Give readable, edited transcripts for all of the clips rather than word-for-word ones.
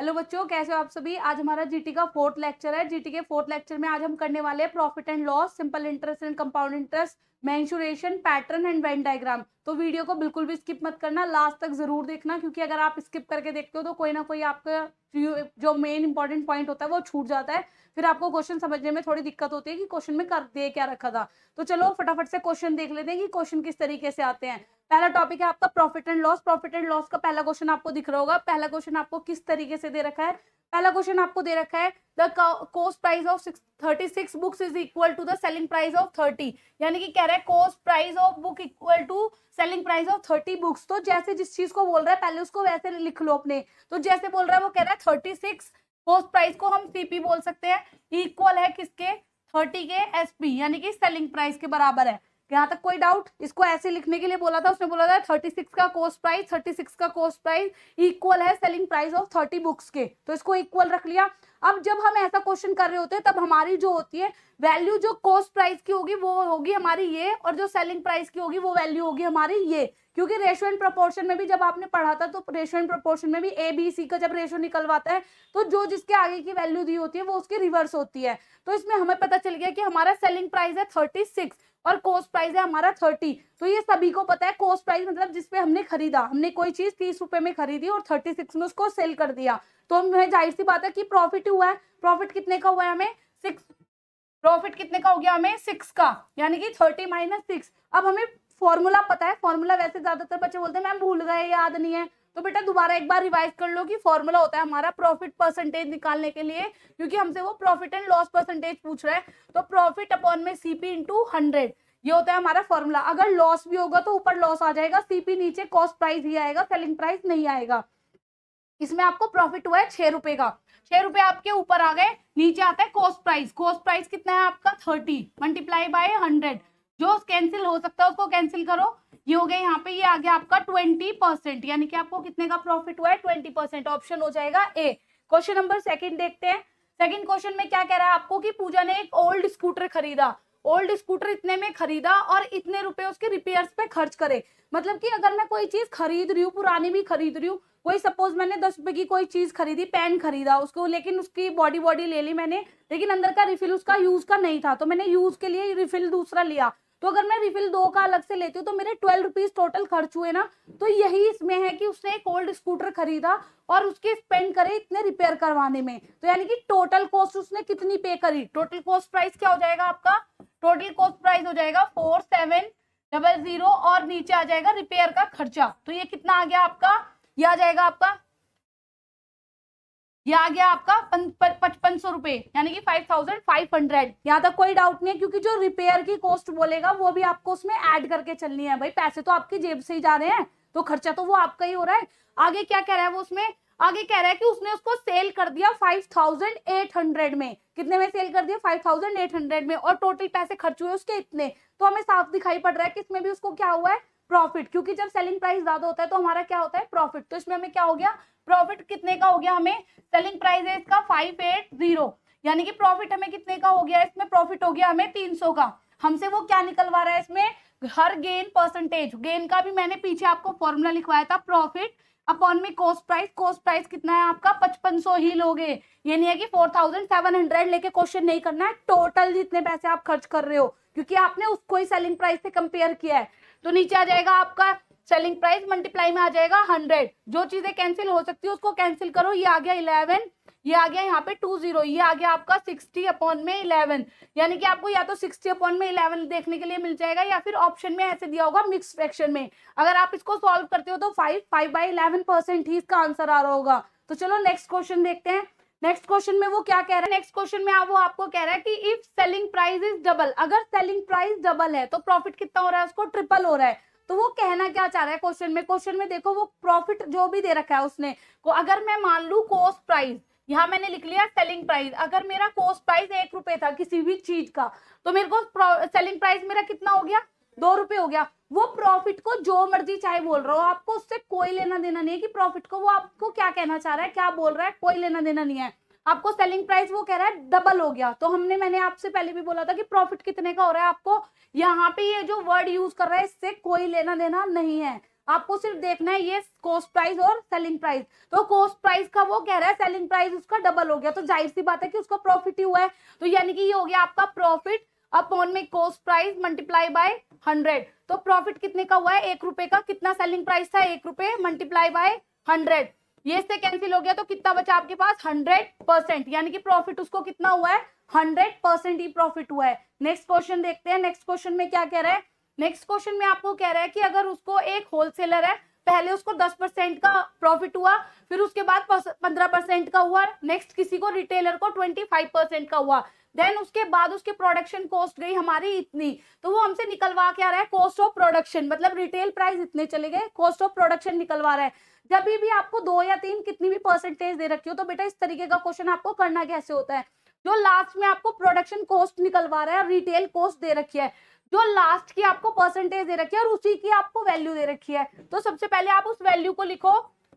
Hello बच्चों, कैसे हो आप सभी। आज हमारा जीटी का फोर्थ लेक्चर है। जीटी के फोर्थ लेक्चर में आज हम करने वाले हैं profit and loss, simple interest and compound interest, mensuration, pattern and Venn diagram. तो वीडियो को बिल्कुल भी स्किप मत करना, लास्ट तक जरूर देखना, क्योंकि अगर आप स्किप करके देखते हो तो कोई ना कोई आपका जो मेन इंपॉर्टेंट पॉइंट होता है वो छूट जाता है। फिर आपको क्वेश्चन समझने में थोड़ी दिक्कत होती है कि क्वेश्चन में कर दे क्या रखा था। तो चलो फटाफट से क्वेश्चन देख लेते हैं कि क्वेश्चन किस तरीके से आते हैं। पहला टॉपिक है आपका profit and loss. Profit and loss का पहला क्वेश्चन आपको दिख रहा होगा। पहला क्वेश्चन आपको किस तरीके से दे रखा है। पहला क्वेश्चन आपको दे रखा है the cost price of 36 books is equal to the selling price of 30। यानी कि कह रहा है cost price of book equal to selling price of 30 books. तो जैसे जिस चीज को बोल रहा है पहले उसको वैसे लिख लो अपने। तो जैसे बोल रहा है वो कह रहा है 36 कॉस्ट प्राइस को हम सीपी बोल सकते हैं, इक्वल है किसके 30 के एसपी, यानी कि सेलिंग प्राइस के बराबर है। यहाँ तक कोई डाउट। इसको ऐसे लिखने के लिए बोला था, उसने बोला था 36 का कॉस्ट प्राइस, 36 का कॉस्ट प्राइस इक्वल है सेलिंग प्राइस ऑफ 30 बुक्स के, तो इसको इक्वल रख लिया। अब जब हम ऐसा क्वेश्चन कर रहे होते हैं तब हमारी जो होती है वैल्यू, जो कॉस्ट प्राइस की होगी वो होगी हमारी ये, और जो सेलिंग प्राइस की होगी वो वैल्यू होगी हमारी ये। क्योंकि रेशो एंड प्रोपोर्शन में भी जब आपने पढ़ा था तो रेशो एंड प्रोपोर्शन में भी ए बी सी का जब रेशो निकलवाता है तो जो जिसके आगे की वैल्यू दी होती है वो उसकी रिवर्स होती है। तो इसमें हमें पता चल गया कि हमारा सेलिंग प्राइस है 36 और कॉस्ट प्राइस है हमारा 30। तो ये सभी को पता है। कॉस्ट प्राइस मतलब जिसपे हमने खरीदा, हमने कोई चीज 30 रुपए में खरीदी और 36 में उसको सेल कर दिया, तो हमें जाहिर सी बात है कि प्रॉफिट हुआ है। प्रॉफिट कितने का हुआ है हमें 6। प्रॉफिट कितने का हो गया हमें 6 का, यानी कि 30 माइनस 6। अब हमें फॉर्मूला पता है। फॉर्मूला वैसे ज्यादातर बच्चे बोलते हैं मैम भूल गए, याद नहीं है। तो बेटा दोबारा एक बार रिवाइज कर लो कि फॉर्मूला होता है हमारा प्रॉफिट परसेंटेज निकालने के लिए, क्योंकि हमसे वो प्रॉफिट एंड लॉस परसेंटेज पूछ रहा है। तो प्रॉफिट अपॉन में सीपी इंटू 100, ये होता है हमारा फॉर्मूला। अगर लॉस भी होगा तो ऊपर लॉस आ जाएगा, सीपी नीचे कॉस्ट प्राइस ही आएगा, सेलिंग प्राइस नहीं आएगा। इसमें आपको प्रॉफिट हुआ है 6 रुपए का। 6 रुपए आपके ऊपर आ गए, नीचे आता है कॉस्ट प्राइस। कॉस्ट प्राइस कितना है आपका 30 मल्टीप्लाई बाय 100। जो कैंसिल हो सकता है उसको कैंसिल करो, ये हो गया यहाँ पे, ये आ गया आपका 20%, यानी कि आपको कितने का प्रॉफिट हुआ है 20%। ऑप्शन हो जाएगा ए। क्वेश्चन नंबर सेकंड देखते हैं। सेकंड क्वेश्चन में क्या कह रहा है आपको कि पूजा ने एक ओल्ड स्कूटर खरीदा। ओल्ड स्कूटर इतने में खरीदा और इतने रुपए उसके रिपेयर्स पे खर्च करे। मतलब कि अगर मैं कोई चीज खरीद रही हूँ, पुरानी भी खरीद रही हूँ, कोई सपोज मैंने 10 रुपए की कोई चीज खरीदी, पेन खरीदा उसको, लेकिन उसकी बॉडी बॉडी ले ली मैंने, लेकिन अंदर का रिफिल उसका यूज का नहीं था, तो मैंने यूज के लिए रिफिल दूसरा लिया। तो अगर मैं रिफिल 2 का अलग से लेती हूँ तो मेरे 12 रुपीज टोटल खर्च हुए ना। तो यही इसमें है कि उसने एक ओल्ड स्कूटर खरीदा और उसके स्पेंड करे इतने रिपेयर करवाने में। तो यानी कि टोटल कॉस्ट उसने कितनी पे करी। टोटल कॉस्ट प्राइस क्या हो जाएगा आपका, टोटल कॉस्ट प्राइस हो जाएगा 4700 और नीचे आ जाएगा रिपेयर का खर्चा। तो ये कितना आ गया आपका, ये आ जाएगा आपका, ये आ गया आपका 5500 रुपए, यानी कि 5500। यहाँ तक कोई डाउट नहीं है, क्योंकि जो रिपेयर की कॉस्ट बोलेगा वो भी आपको उसमें ऐड करके चलनी है। भाई पैसे तो आपकी जेब से ही जा रहे हैं, तो खर्चा तो वो आपका ही हो रहा है। आगे क्या कह रहा है वो उसमें, आगे कह रहा है कि उसने उसको सेल कर दिया 5800 में। कितने में सेल कर दिया 5800 में, और टोटल पैसे खर्च हुए उसके इतने। तो हमें साफ दिखाई पड़ रहा है कि इसमें भी उसको क्या हुआ है प्रॉफिट, क्योंकि जब सेलिंग प्राइस ज्यादा होता है तो हमारा क्या होता है प्रॉफिट। तो इसमें हमें क्या हो गया, प्रॉफिट कितने का हो गया हमें, सेलिंग प्राइस है इसका 580, यानी कि प्रॉफिट हमें कितने का हो गया, इसमें प्रॉफिट हो गया हमें 300 का। हमसे वो क्या निकलवा रहा है इसमें, हर गेन परसेंटेज। गेन का भी मैंने पीछे आपको फॉर्मूला लिखवाया था, प्रॉफिट अपॉन में कॉस्ट प्राइस। कॉस्ट प्राइस कितना है आपका 5500 ही लोगे, ये नहीं है कि 4700 लेके क्वेश्चन नहीं करना है। टोटल जितने पैसे आप खर्च कर रहे हो, क्योंकि आपने उसको ही सेलिंग प्राइस से कंपेयर किया है। तो नीचे आ जाएगा आपका सेलिंग प्राइस मल्टीप्लाई में आ जाएगा 100। जो चीजें कैंसिल हो सकती है उसको कैंसिल करो, ये आ गया 11, ये आ गया यहाँ पे 20, ये आ गया आपका 60 अपॉन में 11। यानी कि आपको या तो 60 अपॉन में 11 देखने के लिए मिल जाएगा, या फिर ऑप्शन में ऐसे दिया होगा मिक्स फ्रैक्शन में। अगर आप इसको सॉल्व करते हो तो 5/11% ही इसका आंसर आ रहा होगा। तो चलो नेक्स्ट क्वेश्चन देखते हैं। नेक्स्ट क्वेश्चन में वो क्या कह रहा है, नेक्स्ट क्वेश्चन में वो आपको कह रहा है कि if selling price is double, अगर सेलिंग प्राइस डबल है तो प्रॉफिट कितना हो रहा है, उसको ट्रिपल हो रहा है। तो वो कहना क्या चाह रहा है क्वेश्चन में, क्वेश्चन में देखो वो प्रॉफिट जो भी दे रखा है उसने को, अगर मैं मान लू कॉस्ट प्राइस, यहाँ मैंने लिख लिया सेलिंग प्राइस, अगर मेरा कॉस्ट प्राइस 1 रुपए था किसी भी चीज का, तो मेरे को सेलिंग प्राइस मेरा कितना हो गया 2 रुपए हो गया। वो प्रॉफिट को जो मर्जी चाहे बोल रहा हो, आपको उससे कोई लेना देना नहीं है कि प्रॉफिट को वो आपको क्या कहना चाह रहा है, क्या बोल रहा है, कोई लेना देना नहीं है। आपको सेलिंग प्राइस वो कह रहा है डबल हो गया, तो मैंने आपसे पहले भी बोला था कि प्रॉफिट कितने का हो रहा है, आपको यहाँ पे ये जो वर्ड यूज कर रहा है इससे कोई लेना देना नहीं है। आपको सिर्फ देखना है ये कॉस्ट प्राइस और सेलिंग प्राइस। तो कॉस्ट प्राइस का वो कह रहा है सेलिंग प्राइस उसका डबल हो गया, तो जाहिर सी बात है कि उसको प्रॉफिट ही हुआ है। तो यानी कि ये हो गया आपका प्रॉफिट अपॉन में कॉस्ट प्राइस मल्टीप्लाई बाय 100। तो प्रॉफिट कितने का हुआ है, 1 रुपए का। कितना सेलिंग प्राइस था, 1 रुपए मल्टीप्लाई बाय 100। ये इससे कैंसिल हो गया, तो कितना बचा आपके पास 100%, यानी कि प्रॉफिट उसको कितना हुआ है 100% ही प्रॉफिट हुआ है। नेक्स्ट क्वेश्चन देखते हैं। नेक्स्ट क्वेश्चन में क्या कह रहा है, नेक्स्ट क्वेश्चन में आपको कह रहा है कि अगर उसको एक होलसेलर है, पहले उसको 10% का प्रॉफिट हुआ, फिर उसके बाद 15% का हुआ, नेक्स्ट किसी को रिटेलर को 25% का हुआ, देन उसके बाद उसके प्रोडक्शन कॉस्ट गई हमारी इतनी, तो वो हमसे निकलवा क्या रहा है, कॉस्ट ऑफ प्रोडक्शन, मतलब रिटेल प्राइस इतने चले गए, कॉस्ट ऑफ प्रोडक्शन निकलवा रहा है। जब भी आपको 2 या 3 कितनी भी परसेंटेज दे रखी हो, तो बेटा इस तरीके का क्वेश्चन आपको करना कैसे होता है, जो लास्ट में आपको प्रोडक्शन कॉस्ट निकलवा रहा है, रिटेल कॉस्ट दे रखी है, जो लास्ट की आपको परसेंटेज दे रखी है और उसी की आपको वैल्यू दे रखी है। तो सबसे पहले आप उस वैल्यू को लिखो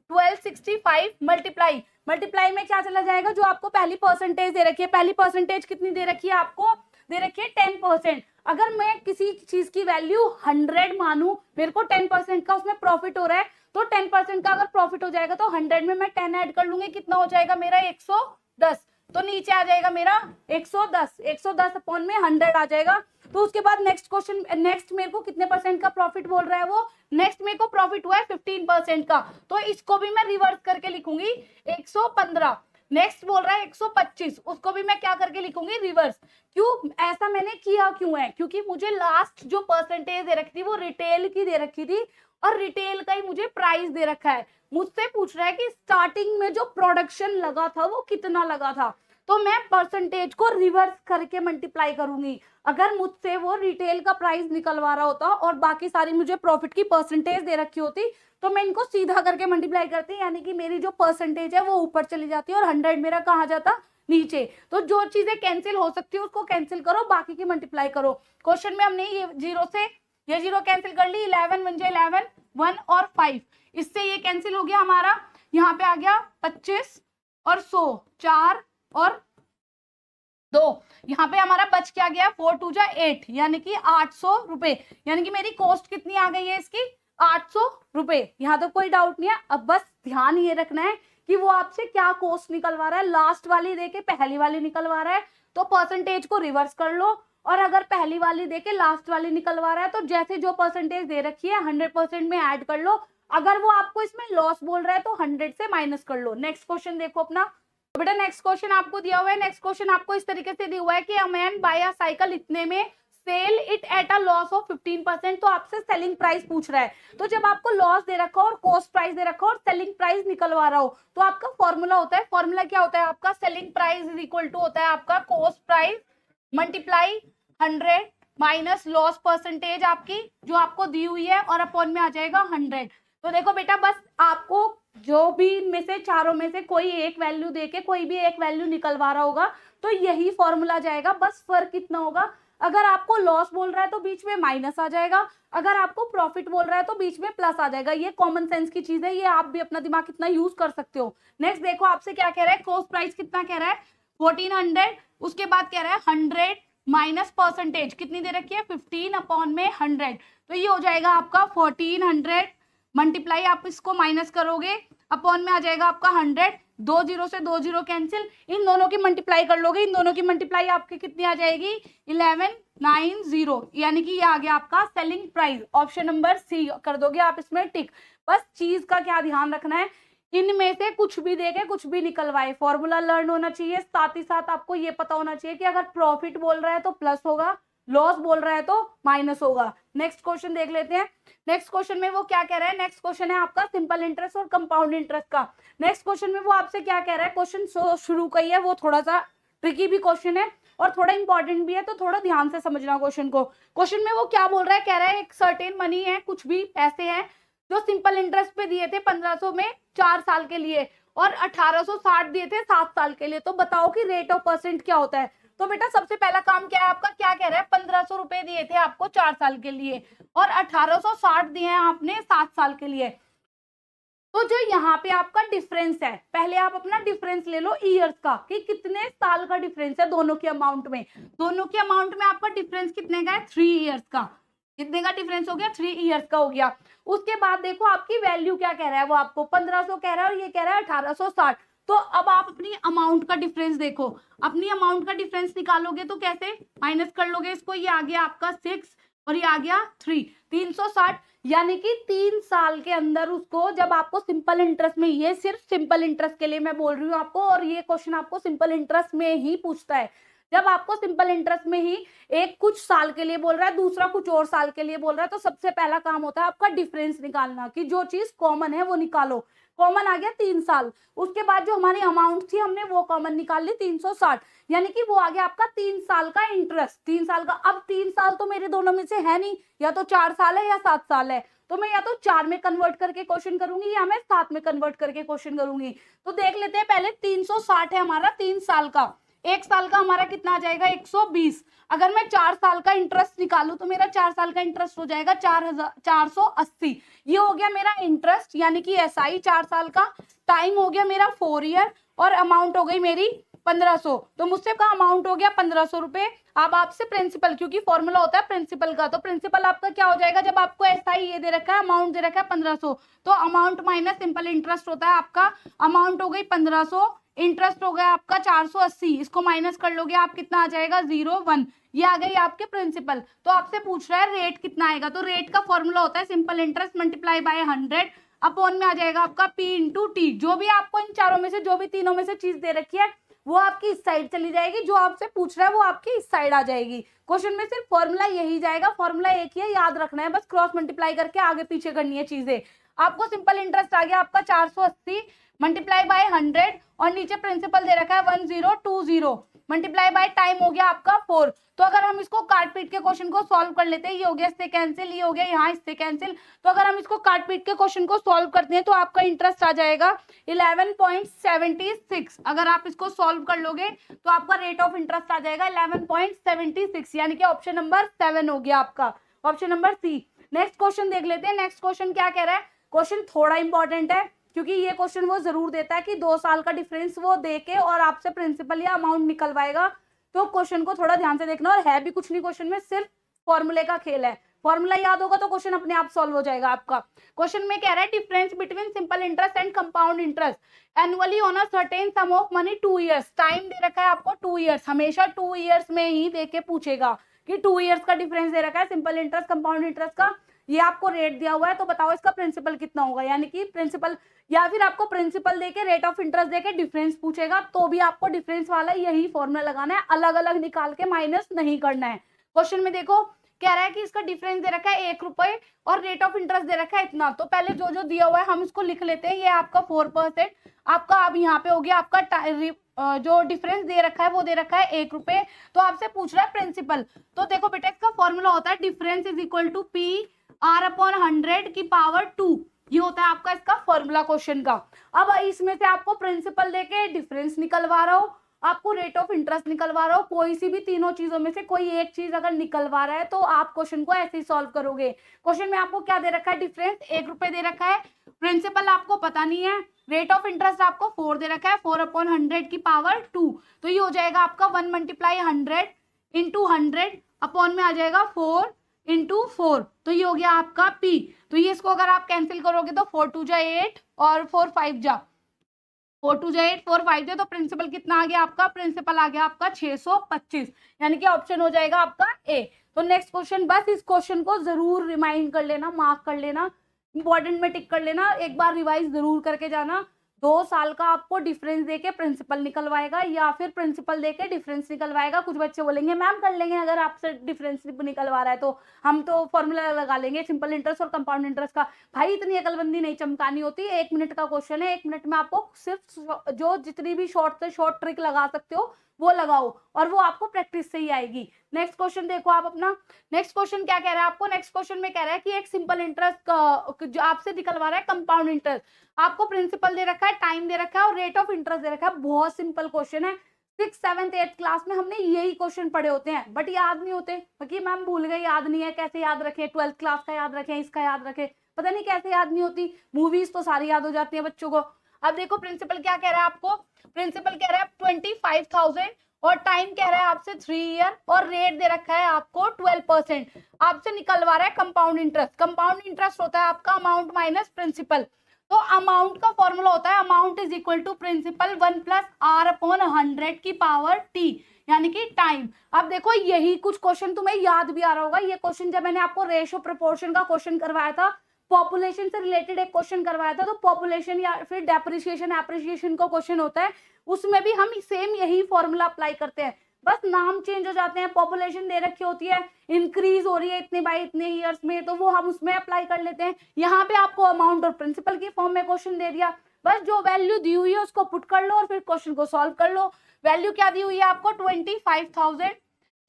1265 मल्टीप्लाई में क्या चला जाएगा, जो आपको पहली परसेंटेज दे रखी है, पहली परसेंटेज कितनी दे रखी है, आपको दे रखी है 10%। अगर मैं किसी चीज की वैल्यू 100 मानू, मेरे को 10% का उसमें प्रॉफिट हो रहा है, तो 10% का अगर प्रॉफिट हो जाएगा तो 100 में मैं 10 ऐड कर लूंगी, कितना हो जाएगा मेरा 110। तो नीचे आ जाएगा मेरा 110 अपॉन में 100 आ जाएगा। तो उसके बाद नेक्स्ट क्वेश्चन, नेक्स्ट मेरे को कितने परसेंट का प्रॉफिट बोल रहा है वो, नेक्स्ट मेरे को प्रॉफिट हुआ है 15% का, तो इसको भी मैं रिवर्स करके लिखूंगी 115। नेक्स्ट बोल रहा है 125, उसको भी मैं क्या करके लिखूंगी, रिवर्स। क्यों ऐसा मैंने किया क्यों है, क्योंकि मुझे लास्ट जो परसेंटेज दे रखी थी वो रिटेल की दे रखी थी, और रिटेल का ही मुझे प्राइस दे रखा है। मुझसे पूछ रहा है कि स्टार्टिंग में जो प्रोडक्शन लगा था वो कितना लगा था, तो मैं परसेंटेज को रिवर्स करके मल्टीप्लाई करूंगी। अगर मुझसे वो रिटेल का प्राइस निकलवा रहा होता और बाकी सारी मुझे प्रॉफिट की परसेंटेज दे रखी होती, तो मैं इनको सीधा करके मल्टीप्लाई करती, यानी कि मेरी जो परसेंटेज है वो ऊपर चली जाती और 100 मेरा कहाँ जाता, नीचे। तो जो चीजें कैंसिल हो सकती है उसको कैंसिल करो, बाकी की मल्टीप्लाई करो। क्वेश्चन में हमने ये जीरो से ये जीरो कैंसिल कर ली, 11 1 11, 1 और 5, इससे ये कैंसिल हो गया हमारा, यहाँ पे आ गया 25 और 100, 4 और 2, यहाँ पे हमारा बच क्या गया 4 2 जा 8, यानी कि 800 रुपए, यानी कि मेरी कॉस्ट कितनी आ गई है इसकी 800 रुपए। यहाँ तो कोई डाउट नहीं है। अब बस ध्यान ये रखना है कि वो आपसे क्या कॉस्ट निकलवा रहा है, लास्ट वाली देके पहली वाली निकलवा रहा है तो परसेंटेज को रिवर्स कर लो, और अगर पहली वाली देके लास्ट वाली निकलवा रहा है तो जैसे जो परसेंटेज दे रखी है 100% में ऐड कर लो। अगर वो आपको इसमें लॉस बोल रहा है तो 100 से माइनस कर लो। नेक्स्ट क्वेश्चन देखो अपना। तो बेटा नेक्स्ट क्वेश्चन आपको दिया हुआ है, नेक्स्ट क्वेश्चन आपको इस तरीके से दिया हुआ है कि a man buy a cycle इतने में, sell it at a loss of 15%। तो आपसे सेलिंग प्राइस पूछ रहा है, तो जब आपको लॉस दे रखा हो और कॉस्ट प्राइस दे रखा हो और सेलिंग प्राइस निकलवा रहा हो, तो आपका फॉर्मूला होता है, फॉर्मूला क्या होता है आपका, selling price is equal to होता है आपका cost price multiply 100 minus loss percentage आपकी जो आपको दी हुई है, और अपॉन में आ जाएगा 100। तो देखो बेटा बस आपको जो भी इनमें से चारों में से कोई एक वैल्यू देके कोई भी एक वैल्यू निकलवा रहा होगा तो यही फॉर्मूला जाएगा। बस फर्क कितना होगा, अगर आपको लॉस बोल रहा है तो बीच में माइनस आ जाएगा, अगर आपको प्रॉफिट बोल रहा है तो बीच में प्लस आ जाएगा। ये कॉमन सेंस की चीज है, ये आप भी अपना दिमाग कितना यूज कर सकते हो। नेक्स्ट देखो आपसे क्या कह रहा है, कॉस्ट प्राइस कितना कह रहा है 1400, उसके बाद कह रहा है 100 माइनस परसेंटेज कितनी दे रखी है 15 अपॉन में 100, तो ये हो जाएगा आपका 1400 मल्टीप्लाई, आप इसको माइनस करोगे अपॉन में आ जाएगा आपका 100, 2 जीरो से 2 जीरो कैंसिल, इन दोनों की मल्टीप्लाई कर लोगे, इन दोनों की मल्टीप्लाई आपकी कितनी आ जाएगी 1190, यानी कि ये आ गया आपका selling price. Option number C कर दोगे आप इसमें टिक। बस चीज का क्या ध्यान रखना है, इनमें से कुछ भी देके कुछ भी निकलवाए, फॉर्मूला लर्न होना चाहिए, साथ ही साथ आपको ये पता होना चाहिए कि अगर प्रॉफिट बोल रहा है तो प्लस होगा, लॉस बोल रहा है तो माइनस होगा। नेक्स्ट क्वेश्चन देख लेते हैं। नेक्स्ट क्वेश्चन में वो क्या कह रहा है, नेक्स्ट क्वेश्चन है आपका सिंपल इंटरेस्ट और कंपाउंड इंटरेस्ट का। नेक्स्ट क्वेश्चन में वो आपसे क्या कह रहा है, क्वेश्चन शुरू का ही है, वो थोड़ा सा ट्रिकी भी क्वेश्चन है और थोड़ा इंपॉर्टेंट भी है, तो थोड़ा ध्यान से समझना क्वेश्चन को। क्वेश्चन में वो क्या बोल रहा है, कह रहा है एक सर्टेन मनी है, कुछ भी पैसे हैं जो सिंपल इंटरेस्ट पे दिए थे 1500 में 4 साल के लिए और 1860 दिए थे 7 साल के लिए, तो बताओ कि रेट ऑफ परसेंट क्या होता है। तो बेटा सबसे पहला काम क्या है आपका, क्या कह रहा है 1500 रुपए दिए थे आपको 4 साल के लिए और 1860 दिए हैं आपने 7 साल के लिए। तो जो यहाँ पे आपका डिफरेंस है, पहले आप अपना डिफरेंस ले लो ईयर्स का कि कितने साल का डिफरेंस है दोनों के अमाउंट में। दोनों के अमाउंट में आपका डिफरेंस कितने का है 3 ईयर्स का। कितने का डिफरेंस हो गया, 3 इयर्स का हो गया। उसके बाद देखो आपकी वैल्यू क्या कह रहा है, वो आपको 1500 कह रहा है और ये कह रहा है 1860। तो अब आप अपनी अमाउंट का डिफरेंस देखो, अपनी अमाउंट का डिफरेंस निकालोगे तो कैसे माइनस कर लोगे इसको, ये आ गया आपका 6 और ये आ गया 3, 360। यानी कि 3 साल के अंदर उसको, जब आपको सिंपल इंटरेस्ट में, ये सिर्फ सिंपल इंटरेस्ट के लिए मैं बोल रही हूँ आपको, और ये क्वेश्चन आपको सिंपल इंटरेस्ट में ही पूछता है। जब आपको सिंपल इंटरेस्ट में ही एक कुछ साल के लिए बोल रहा है, दूसरा कुछ और साल के लिए बोल रहा है, तो सबसे पहला काम होता है आपका डिफरेंस निकालना, कि जो चीज कॉमन है वो निकालो। कॉमन आ गया 3 साल। उसके बाद जो हमारी अमाउंट थी हमने वो कॉमन निकाल ली 360, यानी कि वो आ गया आपका 3 साल का इंटरेस्ट, 3 साल का। अब 3 साल तो मेरे दोनों में से है नहीं, या तो 4 साल है या 7 साल है, तो मैं या तो 4 में कन्वर्ट करके क्वेश्चन करूंगी या मैं 7 में कन्वर्ट करके क्वेश्चन करूंगी। तो देख लेते हैं पहले, 360 है हमारा 3 साल का, एक साल का हमारा कितना आ जाएगा 120। अगर मैं 4 साल का इंटरेस्ट निकालू तो मेरा 4 साल का इंटरेस्ट हो जाएगा 480। ये हो गया मेरा इंटरेस्ट, यानी कि एसआई 4 साल का। टाइम हो गया मेरा 4 ईयर और अमाउंट हो गई मेरी 1500। तो मुझसे का अमाउंट हो गया 1500 रुपए। अब आपसे प्रिंसिपल, क्योंकि फॉर्मूला होता है प्रिंसिपल का, तो प्रिंसिपल आपका क्या हो जाएगा, जब आपको एसआई ये दे रखा है, अमाउंट दे रखा है 1500, तो अमाउंट माइनस सिंपल इंटरेस्ट होता है आपका। अमाउंट हो गई 1500, इंटरेस्ट हो गया आपका 480, इसको माइनस कर लोगे आप, कितना आ जाएगा 01। ये आ गई आपके प्रिंसिपल। तो आपसे पूछ रहा है रेट कितना आएगा, तो रेट का फॉर्मूला होता है simple interest multiply by 100 upon में आ जाएगा आपका P इंटू टी। जो भी आपको इन चारों में से, जो भी तीनों में से चीज दे रखी है वो आपकी इस साइड चली जाएगी, जो आपसे पूछ रहा है वो आपकी इस साइड आ जाएगी। क्वेश्चन में सिर्फ फॉर्मूला यही जाएगा, फॉर्मूला एक ही है, याद रखना है, बस क्रॉस मल्टीप्लाई करके आगे पीछे करनी है चीजें। आपको सिंपल इंटरेस्ट आ गया आपका 480 मल्टीप्लाई बाय 100 और नीचे प्रिंसिपल दे रखा है 1020 मल्टीप्लाई बाय टाइम हो गया आपका 4। तो अगर हम इसको काट पीट के क्वेश्चन को सॉल्व कर लेते हैं, ये हो गया इससे कैंसिल, ये हो गया यहाँ इससे कैंसिल, तो अगर हम इसको काट पीट के क्वेश्चन को सॉल्व करते हैं तो आपका इंटरेस्ट आ जाएगा 11.76। अगर आप इसको सॉल्व कर लोगे तो आपका रेट ऑफ इंटरेस्ट आ जाएगा 11.76, यानी कि ऑप्शन नंबर 7 हो गया आपका, option number C. Next question देख लेते हैं। नेक्स्ट क्वेश्चन क्या कह रहा है, क्वेश्चन थोड़ा इंपॉर्टेंट है, क्योंकि ये क्वेश्चन वो जरूर देता है कि 2 साल का डिफरेंस वो देके और आपसे प्रिंसिपल या अमाउंट निकलवाएगा। तो क्वेश्चन को थोड़ा ध्यान से देखना, और है भी कुछ नहीं क्वेश्चन में, सिर्फ फॉर्मूले का खेल है। फॉर्मूला याद होगा तो क्वेश्चन अपने आप सॉल्व हो जाएगा आपका। क्वेश्चन में कह रहा है difference between simple interest and compound interest annually on a certain sum of money 2 years. Time दे रखा है आपको 2 इयर्स, हमेशा 2 इयर्स में ही देके पूछेगा कि 2 इयर्स का डिफरेंस दे रखा है सिंपल इंटरेस्ट कंपाउंड इंटरेस्ट का। ये आपको रेट दिया हुआ है, तो बताओ इसका प्रिंसिपल कितना होगा, यानी कि प्रिंसिपल, या फिर आपको प्रिंसिपल देके रेट ऑफ इंटरेस्ट देके डिफरेंस पूछेगा, तो भी आपको डिफरेंस वाला यही फॉर्मूला लगाना है, अलग अलग निकाल के माइनस नहीं करना है। क्वेश्चन में देखो कह रहा है कि इसका डिफरेंस दे रखा है 1 रुपए और रेट ऑफ इंटरेस्ट दे रखा है इतना। तो पहले जो जो दिया हुआ है हम इसको लिख लेते हैं। ये आपका 4%, आपका अब यहाँ पे हो गया आपका जो डिफरेंस दे रखा है वो दे रखा है 1 रुपए। तो आपसे पूछ रहा है प्रिंसिपल, तो देखो बेटा इसका फॉर्मूला होता है difference is equal to P R upon 100 की पावर 2। ये होता है आपका इसका फॉर्मूला क्वेश्चन का। अब इसमें से आपको प्रिंसिपल देके डिफरेंस निकलवा रहा हो, आपको रेट ऑफ इंटरेस्ट निकलवा रहा हो, कोई सी भी तीनों चीजों में से कोई एक चीज अगर निकलवा रहा है तो आप क्वेश्चन को ऐसे ही सॉल्व करोगे। क्वेश्चन में आपको क्या दे रखा है, डिफरेंस 1 रुपए दे रखा है, प्रिंसिपल आपको पता नहीं है, रेट ऑफ इंटरेस्ट आपको 4 दे रखा है, 4 अपॉन 100 की पावर 2। तो ये हो जाएगा आपका 1 मल्टीप्लाई 100 इंटू 100 अपॉन में आ जाएगा 4 इंटू 4। तो ये हो गया आपका P। तो ये इसको अगर आप कैंसिल करोगे तो 4 2 जा 8 और 4 5 जा 4 2 जा 8 4 5 जा, तो प्रिंसिपल कितना आ गया आपका, प्रिंसिपल आ गया आपका 625, यानी कि ऑप्शन हो जाएगा आपका ए। तो नेक्स्ट क्वेश्चन, बस इस क्वेश्चन को जरूर रिमाइंड कर लेना, मार्क कर लेना, इंपॉर्टेंट में टिक कर लेना, एक बार रिवाइज जरूर करके जाना। 2 साल का आपको डिफरेंस देके प्रिंसिपल निकलवाएगा या फिर प्रिंसिपल देके डिफरेंस निकलवाएगा। कुछ बच्चे बोलेंगे मैम कर लेंगे, अगर आपसे डिफरेंस निकलवा रहा है तो हम तो फॉर्मूला लगा लेंगे सिंपल इंटरेस्ट और कंपाउंड इंटरेस्ट का। भाई इतनी अकलबंदी नहीं चमकानी होती, 1 मिनट का क्वेश्चन है, 1 मिनट में आपको सिर्फ जो जितनी भी शॉर्ट से शॉर्ट ट्रिक लगा सकते हो वो लगाओ, और वो आपको प्रैक्टिस से ही आएगी। नेक्स्ट क्वेश्चन देखो आप अपना। नेक्स्ट क्वेश्चन क्या कह रहा है आपको, नेक्स्ट क्वेश्चन में कह रहा है कि एक सिंपल इंटरेस्ट जो आपसे निकलवा रहा है कंपाउंड इंटरेस्ट, आपको प्रिंसिपल दे रखा है, टाइम दे रखा है और रेट ऑफ इंटरेस्ट दे रखा है। बहुत सिंपल क्वेश्चन है, 6th 7th 8th क्लास में हमने यही क्वेश्चन पढ़े होते हैं, बट याद नहीं होते, बाकी मैम भूल गए, याद नहीं है, कैसे याद रखें, 12th क्लास का याद रखें, इसका याद रखें, पता नहीं कैसे याद नहीं होती। मूवीज तो सारी याद हो जाती है बच्चों को। अब देखो प्रिंसिपल क्या कह रहा है आपको, प्रिंसिपल कह रहा है 25,000 और टाइम कह रहा है आपसे 3 ईयर और रेट दे रखा है आपको 12%। आपसे निकलवा रहा है कंपाउंड इंटरेस्ट। कंपाउंड इंटरेस्ट होता है आपका अमाउंट माइनस प्रिंसिपल। तो अमाउंट का फॉर्मूला होता है amount is equal to principal 1 plus R upon 100 की पावर टी, यानी कि टाइम। अब देखो यही कुछ क्वेश्चन तुम्हें याद भी आ रहा होगा। ये क्वेश्चन जब मैंने आपको रेशियो प्रोपोर्शन का क्वेश्चन करवाया था, पॉपुलेशन से रिलेटेड एक क्वेश्चन करवाया था, तो पॉपुलेशन या फिर डेप्रिसिएशन एप्रिसिएशन का क्वेश्चन होता है, उसमें भी हम सेम यही फॉर्मूला अप्लाई करते हैं, बस नाम चेंज हो जाते हैं। पॉपुलेशन दे रखी होती है, इंक्रीज हो रही है इतने बाय इतने ईयर्स में, तो वो हम उसमें अप्लाई कर लेते हैं। यहाँ पे आपको अमाउंट और प्रिंसिपल की फॉर्म में क्वेश्चन दे दिया, बस जो वैल्यू दी हुई है उसको पुट कर लो और फिर क्वेश्चन को सॉल्व कर लो। वैल्यू क्या दी हुई है आपको 25,000,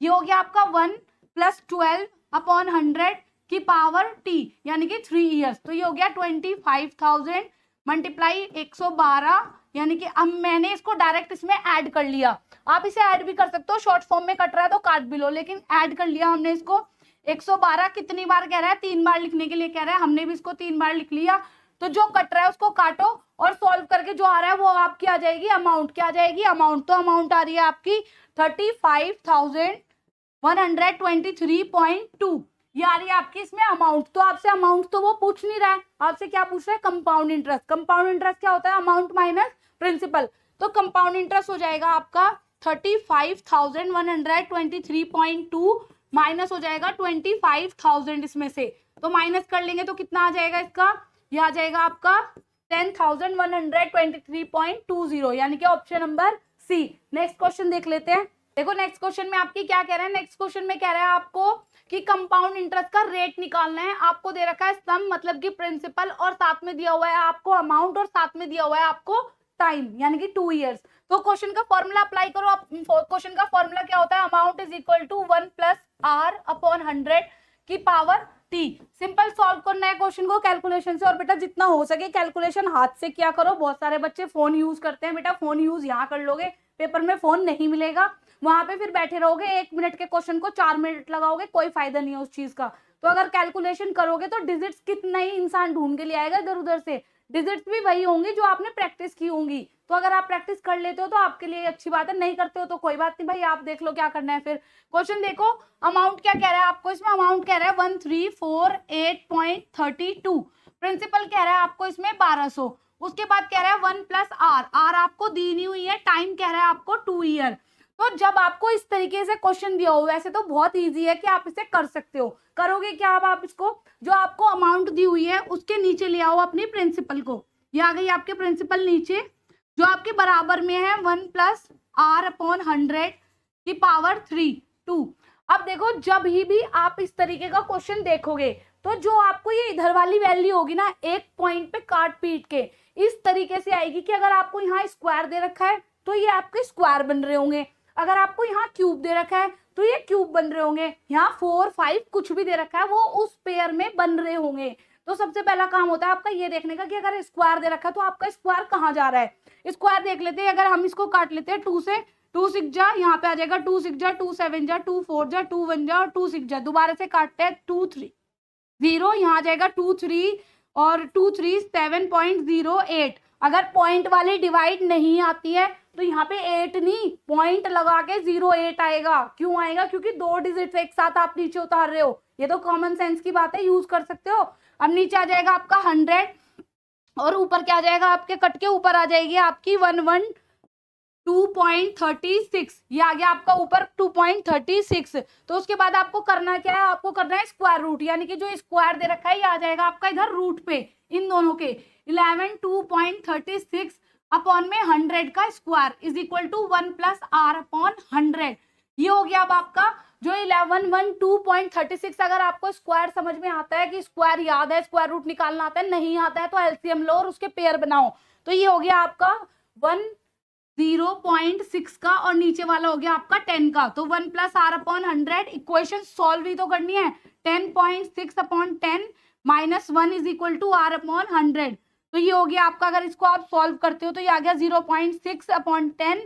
ये हो गया आपका 1 प्लस 12 अपॉन 100 की पावर टी, यानी कि 3 ईयर्स। तो ये हो गया 25,000 मल्टीप्लाई 112, यानी कि अब मैंने इसको डायरेक्ट इसमें ऐड कर लिया। आप इसे ऐड भी कर सकते हो, शॉर्ट फॉर्म में कट रहा है तो काट भी लो, लेकिन ऐड कर लिया हमने इसको। 112 कितनी बार कह रहा है, 3 बार लिखने के लिए कह रहा है, हमने भी इसको 3 बार लिख लिया। तो जो कट रहा है उसको काटो और सॉल्व करके जो आ रहा है वो आपकी आ जाएगी अमाउंट। क्या आ जाएगी अमाउंट, तो अमाउंट आ रही है आपकी 35,123.2, ये आ रही है आपकी इसमें अमाउंट। तो आपसे अमाउंट तो वो पूछ नहीं रहा है, आपसे क्या पूछ रहा है, कंपाउंड इंटरेस्ट। कंपाउंड इंटरेस्ट क्या होता है, अमाउंट माइनस प्रिंसिपल। तो कंपाउंड इंटरेस्ट हो जाएगा आपका 35,123.2 माइनस हो जाएगा 25,000 इसमें से, तो माइनस कर लेंगे तो कितना आ जाएगा इसका, ये आ जाएगा आपका 10,123.20, यानी कि option number C. Next question देख लेते हैं। देखो नेक्स्ट क्वेश्चन में आपकी क्या कह रहा है, नेक्स्ट क्वेश्चन में कह रहा है आपको कि कंपाउंड इंटरेस्ट का रेट निकालना है। आपको दे रखा है सम मतलब कि प्रिंसिपल, और साथ में दिया हुआ है आपको अमाउंट, और साथ में दिया हुआ है आपको टाइम, यानी कि 2 ईयर्स। तो क्वेश्चन का फॉर्मूला अप्लाई करो। क्वेश्चन का फॉर्मूला क्या होता है, amount is equal to 1 plus R upon 100 की पावर टी। सिंपल सॉल्व करना है क्वेश्चन को कैलकुलेशन से, और बेटा जितना हो सके कैलकुलेशन हाथ से किया करो। बहुत सारे बच्चे फोन यूज करते हैं, बेटा फोन यूज यहाँ कर लोगे, पेपर में फोन नहीं मिलेगा, वहां पे फिर बैठे रहोगे 1 मिनट के क्वेश्चन को 4 मिनट लगाओगे, कोई फायदा नहीं है उस चीज का। तो अगर कैलकुलेशन करोगे तो डिजिट्स कितना ही इंसान ढूंढ के ले आएगा इधर उधर से, डिजिट्स भी वही होंगी जो आपने प्रैक्टिस की होंगी। तो अगर आप प्रैक्टिस कर लेते हो तो आपके लिए अच्छी बात है, नहीं करते हो तो कोई बात नहीं भाई, आप देख लो क्या करना है। फिर क्वेश्चन देखो, अमाउंट क्या कह रहा है आपको इसमें, अमाउंट कह रहा है 1348.32, प्रिंसिपल कह रहा है आपको इसमें 1200, उसके बाद कह रहा है 1 प्लस आर, आर आपको दी नहीं हुई है, टाइम कह रहा है आपको 2 ईयर। तो जब आपको इस तरीके से क्वेश्चन दिया हो, वैसे तो बहुत इजी है कि आप इसे कर सकते हो। करोगे क्या, अब आप इसको जो आपको अमाउंट दी हुई है उसके नीचे ले आओ अपनी प्रिंसिपल को, ये आ गई आपके प्रिंसिपल नीचे, जो आपके बराबर में है 1 प्लस आर अपॉन 100 की पावर 2। अब देखो जब ही भी आप इस तरीके का क्वेश्चन देखोगे तो जो आपको ये इधर वाली वैल्यू होगी ना, एक पॉइंट पे काट पीट के इस तरीके से आएगी कि अगर आपको यहाँ स्क्वायर दे रखा है तो ये आपके स्क्वायर बन रहे होंगे, अगर आपको यहाँ क्यूब दे रखा है तो ये क्यूब बन रहे होंगे, यहाँ 4 5 कुछ भी दे रखा है वो उस पेयर में बन रहे होंगे। तो सबसे पहला काम होता है आपका ये देखने का कि अगर स्क्वायर दे रखा है तो आपका स्क्वायर कहाँ जा रहा है। स्क्वायर देख लेते हैं, अगर हम इसको काट लेते हैं 2 से, 2 6 जा, यहाँ पे आ जाएगा 2 6 जा, 2 7 जा, 2 4 जा, 2 1 जा और 2 6 जा, दोबारा से काटते हैं 2 3 0, यहाँ आ जाएगा 2 3 और 2 3 7.08। अगर पॉइंट वाली डिवाइड नहीं आती है तो यहाँ पे 8 नहीं, पॉइंट लगा के 08 आएगा। क्यों आएगा, क्योंकि 2 डिजिट एक साथ आप नीचे उतार रहे हो, ये तो कॉमन सेंस की बात है, यूज कर सकते हो। अब नीचे आ जाएगा आपका 100 और ऊपर क्या आ जाएगा, आपके कट के ऊपर आ जाएगी आपकी 112.36, ये आ गया आपका ऊपर 2.36। तो उसके बाद आपको करना क्या है, आपको करना है स्क्वायर रूट, यानी कि जो स्क्वायर दे रखा है ये आ जाएगा आपका इधर रूट पे, इन दोनों के 11 2.36 अपॉन में 100 का square is equal to 1 plus R upon 100। ये हो गया अब आपका जो 1112.36। अगर आपको स्क्वायर समझ में आता है कि स्क्वायर याद है, स्क्वायर रूट निकालना आता है, नहीं आता है तो एलसीएम लो और उसके पेयर बनाओ। तो ये हो गया आपका 10.6 का और नीचे वाला हो गया आपका 10 का। तो 1 plus R upon 100, equation solve ही तो करनी है। 10.6 upon 10 minus 1 is equal to R upon 100। तो ये हो गया आपका, अगर इसको आप सॉल्व करते हो तो ये आ गया 0.6 upon 10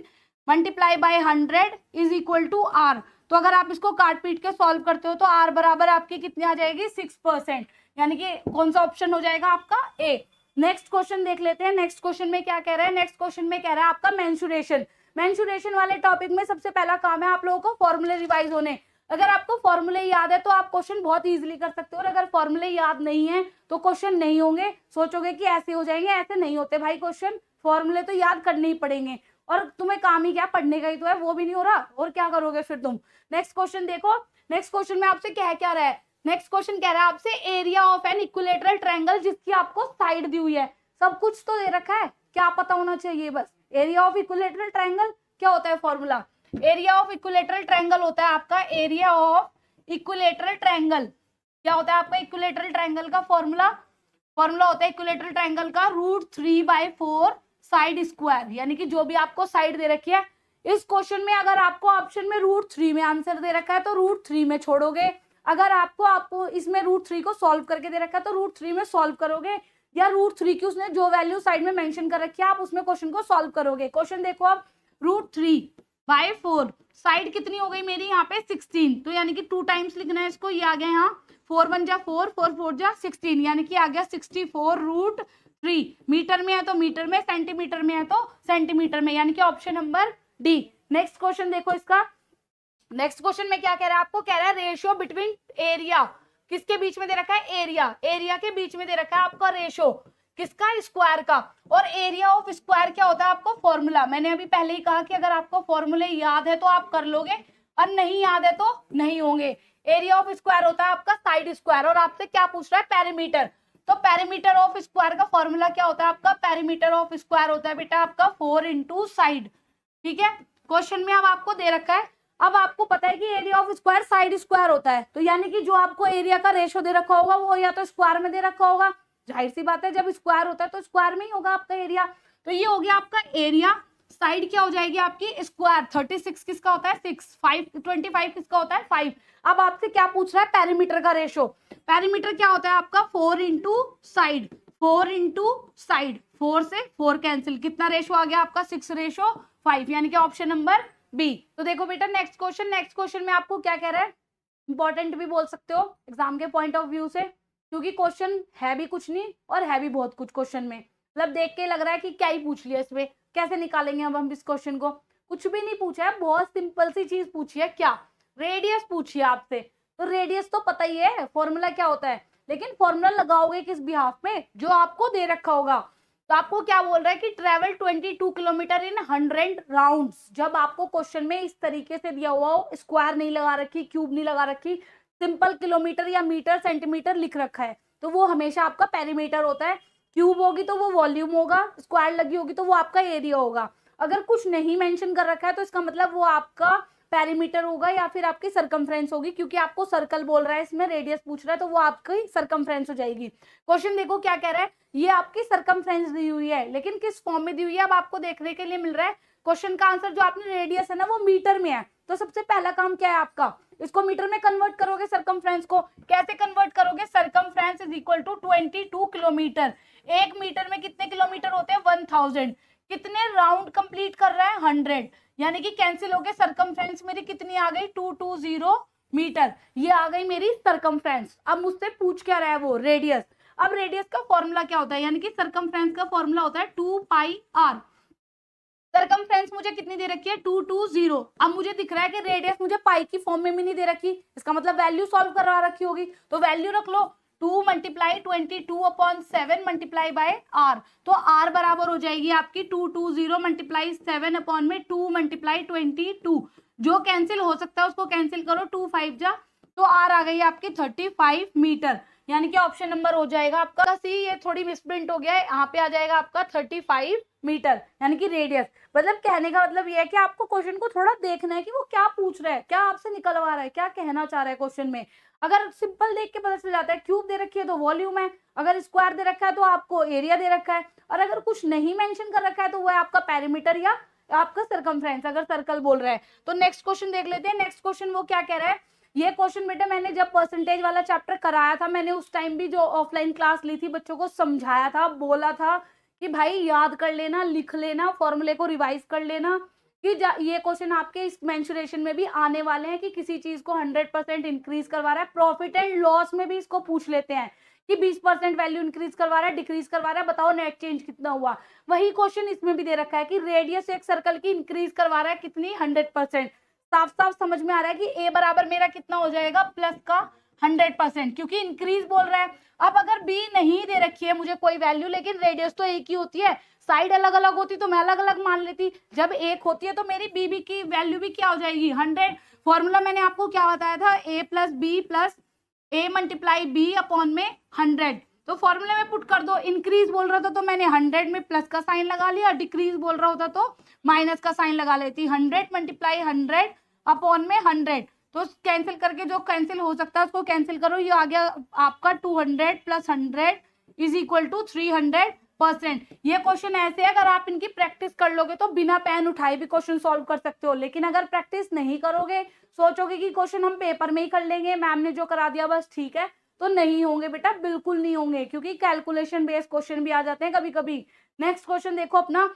multiply by 100 is equal to R. तो अगर आप इसको काट पीट के सॉल्व करते हो तो आर बराबर आपकी कितनी आ जाएगी 6%, यानी कि कौन सा ऑप्शन हो जाएगा आपका ए। नेक्स्ट क्वेश्चन देख लेते हैं। नेक्स्ट क्वेश्चन में क्या कह रहा है, नेक्स्ट क्वेश्चन में कह रहा है आपका मेंसुरेशन। मेंसुरेशन वाले टॉपिक में सबसे पहला काम है आप लोगों को फॉर्मूले रिवाइज होने। अगर आपको फॉर्मूले याद है तो आप क्वेश्चन बहुत इजीली कर सकते हो, और अगर फॉर्मूले याद नहीं है तो क्वेश्चन नहीं होंगे। सोचोगे कि ऐसे हो जाएंगे, ऐसे नहीं होते भाई क्वेश्चन, फॉर्मूले तो याद करने ही पड़ेंगे। और तुम्हें काम ही क्या, पढ़ने का ही तो है, वो भी नहीं हो रहा और क्या करोगे फिर तुम। नेक्स्ट क्वेश्चन देखो, नेक्स्ट क्वेश्चन में आपसे क्या रहा है। नेक्स्ट क्वेश्चन कह रहा है आपसे area of an equilateral triangle जिसकी आपको साइड दी हुई है। सब कुछ तो दे रखा है, क्या पता होना चाहिए बस। एरिया ऑफ इक्विलेटरल ट्रायंगल क्या होता है formula, area of equilateral triangle होता है आपका एरिया ऑफ इक्विलेटरल ट्रायंगल। क्या होता है आपका इक्विलेटरल ट्रायंगल का फॉर्मूला, फॉर्मूला होता है इक्विलेटरल ट्रायंगल का √3/4 साइड स्क्वायर, यानी कि जो भी आपको साइड दे रखी है। इस क्वेश्चन में अगर आपको ऑप्शन में √3 में आंसर दे रखा है तो √3 में छोड़ोगे, अगर आपको इसमें √3 को सॉल्व करके दे रखा है तो √3 में सॉल्व करोगे, या √3 की उसने जो वैल्यू साइड में मेंशन कर रखी है आप उसमें क्वेश्चन को सॉल्व करोगे। क्वेश्चन देखो आप, √3/4 साइड कितनी हो गई मेरी यहाँ पे 16, तो यानी कि 2 टाइम्स लिखना है इसको, ये आ गया यहाँ 4 1 जा 4, 4 4 जा 16, यानी कि आ गया 64√3। मीटर में है तो मीटर में, सेंटीमीटर में है तो सेंटीमीटर में, यानी कि option number D. Next question देखो इसका, नेक्स्ट क्वेश्चन में क्या कह रहा है आपको, कह रहा है रेशियो बिटवीन एरिया, किसके बीच में दे रखा है, एरिया, एरिया के बीच में दे रखा है आपका रेशियो किसका, स्क्वायर का। और एरिया ऑफ स्क्वायर क्या होता है आपको फॉर्मूला, मैंने अभी पहले ही कहा कि अगर आपको फॉर्मूले याद है तो आप कर लोगे, और नहीं याद है तो नहीं होंगे। एरिया ऑफ स्क्वायर होता है आपका साइड स्क्वायर, और आपसे क्या पूछ रहा है, पेरीमीटर। तो पेरीमीटर ऑफ स्क्वायर का फॉर्मूला क्या होता है आपका, पेरीमीटर ऑफ स्क्वायर होता है बेटा आपका 4 × साइड। ठीक है, क्वेश्चन में अब आपको दे रखा है, अब आपको पता है कि area of square side square होता है, तो यानी कि जो आपको एरिया का रेशो दे रखा होगा वो या तो स्क्वायर में दे रखा होगा, जाहिर सी बात है जब स्क्वायर होता है तो स्क्वायर में ही होगा आपका एरिया। तो ये हो गया आपका एरिया, साइड क्या हो जाएगी आपकी स्क्वायर, 36 किसका होता है 6, 5 25 किसका होता है 5। अब आपसे क्या पूछ रहा है, पेरीमीटर का रेशो। पेरीमीटर क्या होता है आपका 4 × साइड, 4 × साइड, 4 से 4 कैंसिल, कितना रेशो आ गया आपका 6:5, यानी कि ऑप्शन नंबर बी। तो देखो बेटा नेक्स्ट क्वेश्चन, नेक्स्ट क्वेश्चन में आपको क्या कह रहा है, इंपॉर्टेंट भी बोल सकते हो एग्जाम के पॉइंट ऑफ व्यू से, क्योंकि क्वेश्चन है भी कुछ नहीं और है भी बहुत कुछ क्वेश्चन में, मतलब देख के लग रहा है कि क्या ही पूछ लिया इसमें, कैसे निकालेंगे अब हम इस क्वेश्चन को। कुछ भी नहीं पूछा है, बहुत सिंपल सी चीज पूछी है, क्या, रेडियस पूछी है आपसे। तो रेडियस तो पता ही है फॉर्मूला क्या होता है, लेकिन फॉर्मूला लगाओगे किस बिहाफ में, जो आपको दे रखा होगा। तो आपको क्या बोल रहा है कि ट्रेवल 22 किलोमीटर इन 100 राउंड्स। जब आपको क्वेश्चन में इस तरीके से दिया हुआ हो, स्क्वायर नहीं लगा रखी, क्यूब नहीं लगा रखी, सिंपल किलोमीटर या मीटर सेंटीमीटर लिख रखा है, तो वो हमेशा आपका पेरीमीटर होता है। क्यूब होगी तो वो वॉल्यूम होगा, स्क्वायर लगी होगी तो वो आपका एरिया होगा। अगर कुछ नहीं मेंशन कर रखा है तो इसका मतलब वो आपका पेरीमीटर होगा या फिर आपकी सरकमफ्रेंस होगी, क्योंकि आपको सर्कल बोल रहा है इसमें, रेडियस पूछ रहा है, तो वो आपकी सरकमफ्रेंस हो जाएगी। क्वेश्चन देखो क्या कह रहा है, ये आपकी सरकमफ्रेंस दी हुई है, लेकिन किस फॉर्म में दी हुई है अब आपको देखने के लिए मिल रहा है। क्वेश्चन का आंसर जो आपने रेडियस है ना वो मीटर में है, तो सबसे पहला काम क्या है आपका, इसको मीटर में कन्वर्ट करोगे। सरकमफ्रेंस को कैसे कन्वर्ट करोगे, circumference is equal to 22 kilometre. 1 metre में कितने किलोमीटर होते हैं 1000, कितने राउंड कंप्लीट कर रहा है 100, यानी कि कैंसिल हो गए, सरकमफ्रेंस मेरी कितनी आ गई 220 मीटर, ये आ गई मेरी सरकमफ्रेंस। अब मुझसे पूछ क्या रहा है वो, रेडियस। अब रेडियस का फॉर्मूला क्या होता है, यानी कि सरकमफ्रेंस का फॉर्मूला होता है 2πr। सरकमफ्रेंस मुझे कितनी दे रखी है 220, अब मुझे दिख रहा है कि रेडियस मुझे पाई की फॉर्म में भी नहीं दे रखी, इसका मतलब वैल्यू सॉल्व करवा रखी होगी, तो वैल्यू रख लो 2 × 22/7 मल्टीप्लाई बाय r, तो r बराबर हो जाएगी आपकी 220 मल्टीप्लाई 7/2 मल्टीप्लाई 22, जो कैंसिल हो सकता है उसको कैंसिल करो, 2 5 जा, तो r आ गई आपकी 35 मीटर, यानी कि ऑप्शन नंबर हो जाएगा आपका सी। ये थोड़ी मिसप्रिंट हो गया है, यहाँ पे आ जाएगा आपका 35 मीटर, यानी कि रेडियस। मतलब कहने का मतलब ये है कि आपको क्वेश्चन को थोड़ा देखना है कि वो क्या पूछ रहा है, क्या आपसे निकलवा रहा है, क्या कहना चाह रहा है क्वेश्चन में। अगर सिंपल देख के पता चल जाता है, क्यूब दे रखी है तो वॉल्यूम है, अगर स्क्वायर दे रखा है तो आपको एरिया दे रखा है, और अगर कुछ नहीं मेंशन कर रखा है तो वो है आपका पेरीमीटर या आपका सरकमफ्रेंस, अगर सर्कल बोल रहा है। तो नेक्स्ट क्वेश्चन देख लेते हैं। नेक्स्ट क्वेश्चन वो क्या कह रहा है, ये क्वेश्चन बेटा मैंने जब परसेंटेज वाला चैप्टर कराया था, मैंने उस टाइम भी जो ऑफलाइन क्लास ली थी बच्चों को समझाया था, बोला था कि भाई याद कर लेना, लिख लेना, फॉर्मूले को रिवाइज कर लेना, कि ये क्वेश्चन आपके इस मेंसुरेशन में भी आने वाले हैं कि किसी चीज को 100% इंक्रीज करवा रहा है। प्रॉफिट एंड लॉस में भी इसको पूछ लेते हैं कि 20% वैल्यू इंक्रीज करवा रहा है, डिक्रीज करवा रहा है, बताओ नेट चेंज कितना हुआ। वही क्वेश्चन इसमें भी दे रखा है कि रेडियस एक सर्कल की इंक्रीज करवा रहा है कितनी, 100%। साफ साफ समझ में आ रहा है कि ए बराबर मेरा कितना हो जाएगा, प्लस का 100%, क्योंकि इंक्रीज बोल रहा है। अब अगर बी नहीं दे रखी है मुझे कोई वैल्यू, लेकिन रेडियस तो एक ही होती है, साइड अलग अलग होती तो मैं अलग अलग मान लेती, जब एक होती है तो मेरी बी की वैल्यू भी क्या हो जाएगी, 100। फॉर्मूला मैंने आपको क्या बताया था, ए plus B plus A multiply B upon में 100। तो फॉर्मूले में पुट कर दो। इंक्रीज बोल रहा था तो मैंने 100 में प्लस का साइन लगा लिया, डिक्रीज बोल रहा होता तो माइनस का साइन लगा लेती। 100 मल्टीप्लाई 100 अपॉन में 100, तो कैंसिल करके जो कैंसिल हो सकता है उसको कैंसिल करो, ये आ गया आपका 200 प्लस 100 इज इक्वल टू 300%। ये क्वेश्चन ऐसे है, अगर आप इनकी प्रैक्टिस कर लोगे तो बिना पेन उठाए भी क्वेश्चन सॉल्व कर सकते हो, लेकिन अगर प्रैक्टिस नहीं करोगे, सोचोगे कि क्वेश्चन हम पेपर में ही कर लेंगे, मैम ने जो करा दिया बस ठीक है, तो नहीं होंगे बेटा, बिल्कुल नहीं होंगे, क्योंकि कैलकुलेशन बेस्ड क्वेश्चन भी आ जाते हैं कभी कभी। नेक्स्ट क्वेश्चन देखो अपना।